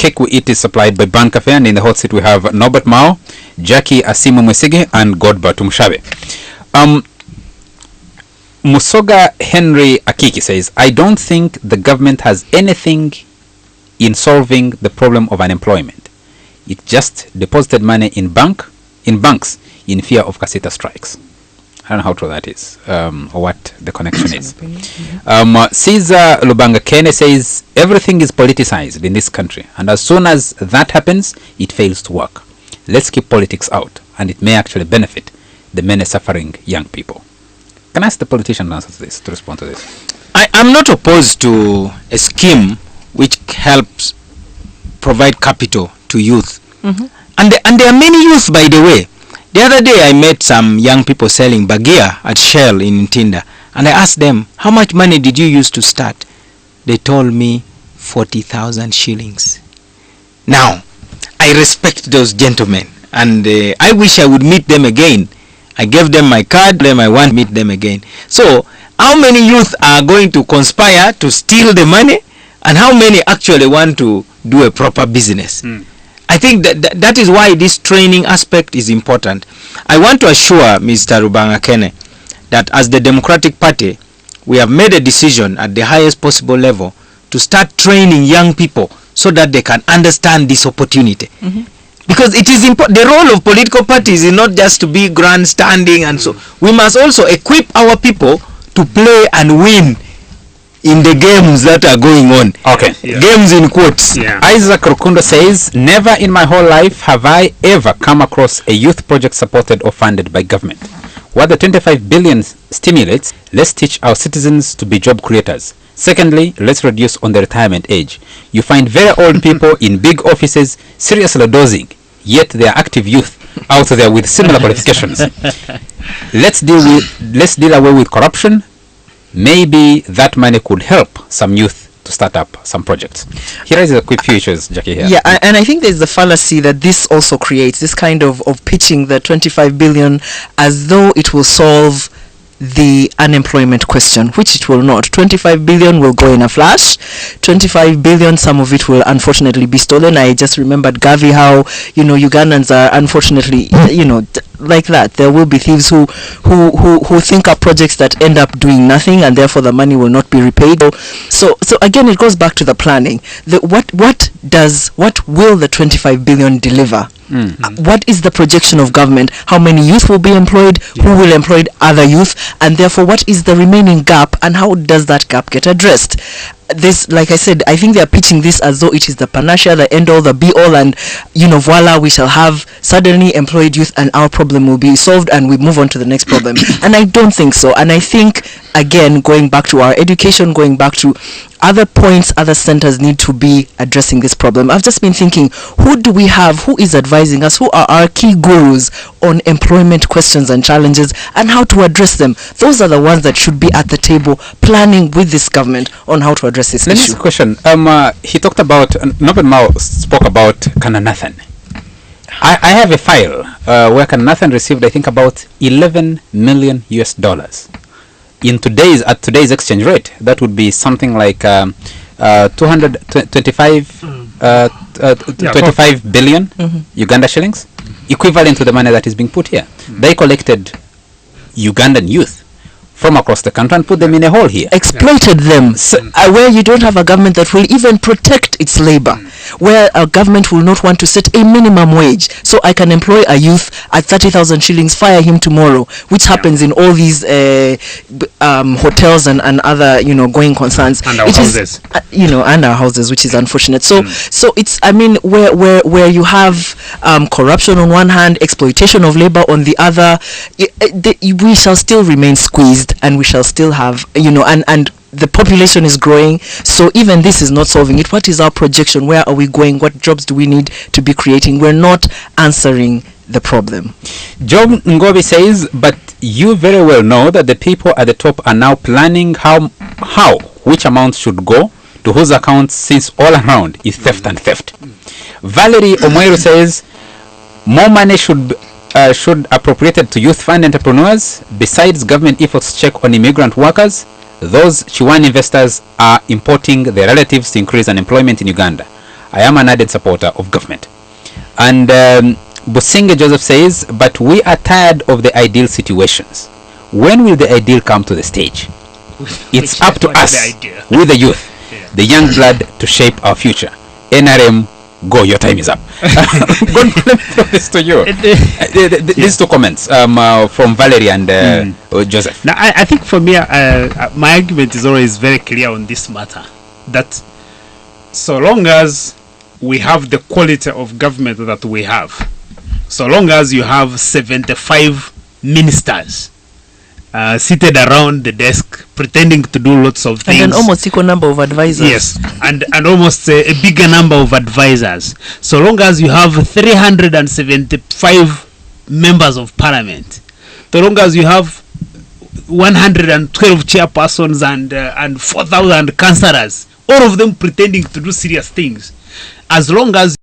Check We Eat is supplied by Ban Cafe, and in the hot seat we have Norbert Mao, Jackie Asimu Mwesige, and Godbert Mushabe. Musoga Henry Akiki says, I don't think the government has anything in solving the problem of unemployment. It just deposited money in banks in fear of Kasita strikes. I don't know how true that is, or what the connection is. Caesar Lubanga Kene says, everything is politicized in this country, and as soon as that happens, it fails to work. Let's keep politics out, and it may actually benefit the many suffering young people. Can I ask the politician to respond to this? I'm not opposed to a scheme which helps provide capital to youth. And there are many youth, by the way. The other day I met some young people selling bagia at Shell in Ntinda, and I asked them, how much money did you use to start? They told me 40,000 shillings. Now, I respect those gentlemen, and I wish I would meet them again. I gave them my card, then I want to meet them again. So, how many youth are going to conspire to steal the money, and how many actually want to do a proper business? I think that is why this training aspect is important. I want to assure Mr. Rubanga Kene that as the Democratic Party, we have made a decision at the highest possible level to start training young people so that they can understand this opportunity. Because it is important. The role of political parties is not just to be grandstanding, and so we must also equip our people to play and win in the games that are going on. Okay. Games in quotes. Isaac Rukundo says, never in my whole life have I ever come across a youth project supported or funded by government. What the 25 billion stimulates, let's teach our citizens to be job creators. Secondly, let's reduce on the retirement age. You find very old people in big offices seriously dozing, yet they are active youth out there with similar qualifications. Let's deal away with corruption. Maybe that money could help some youth to start up some projects. Here is a quick few issues, Jackie. Here. Yeah, and I think there's the fallacy that this also creates, this kind of pitching the 25 billion as though it will solve the unemployment question, which it will not. 25 billion will go in a flash. 25 billion, some of it will unfortunately be stolen. I just remembered, Gavi, how Ugandans are unfortunately like that. There will be thieves who think up projects that end up doing nothing, and therefore the money will not be repaid. So again, it goes back to the planning. What will the 25 billion deliver? What is the projection of government? How many youth will be employed? Who will employ other youth? And therefore, what is the remaining gap, and how does that gap get addressed? This, like I said, I think they are pitching this as though it is the panacea, the end all, the be all, and voila, we shall have suddenly employed youth and our problem will be solved and we move on to the next problem. And I don't think so. And I think, again, going back to our education, going back to other points, other centers need to be addressing this problem. I've just been thinking, who do we have, who is advising us, who are our key gurus on employment questions and challenges and how to address them? Those are the ones that should be at the table planning with this government on how to address this issue. Next question. He talked about, Norbert Mao spoke about Kananathan. I have a file where Kananathan received, I think, about $11 million US. At today's exchange rate, that would be something like 25 billion Uganda shillings, equivalent to the money that is being put here. They collected Ugandan youth from across the country and put them in a hole here. Exploited them, where you don't have a government that will even protect its labor, where a government will not want to set a minimum wage. So I can employ a youth at 30,000 shillings, fire him tomorrow, which happens in all these hotels and other, going concerns. And our houses. And our houses, which is unfortunate. So it's, where you have corruption on one hand, exploitation of labor on the other, we shall still remain squeezed, and we shall still have, and the population is growing, so even this is not solving it. What is our projection? Where are we going? What jobs do we need to be creating? We're not answering the problem. Job Ngobi says, but you very well know that the people at the top are now planning which amounts should go to whose accounts, since all around is theft and theft. Valerie Omoiru says, more money should appropriated to youth fund entrepreneurs. Besides government efforts check on immigrant workers, those Chiwan investors are importing their relatives to increase unemployment in Uganda. I am an ardent supporter of government. And Businge Joseph says, but we are tired of the ideal situations. When will the ideal come to the stage? It's up to us, with the youth, the young blood, to shape our future. NRM, go, your time is up. Let me throw this to you. These two comments from Valerie and Joseph. Now, I think for me, my argument is always very clear on this matter, that so long as we have the quality of government that we have, so long as you have 75 ministers seated around the desk pretending to do lots of things, and an almost equal number of advisors. Yes, and almost a bigger number of advisors. So long as you have 375 members of parliament, so long as you have 112 chairpersons and 4,000 councillors, all of them pretending to do serious things, as long as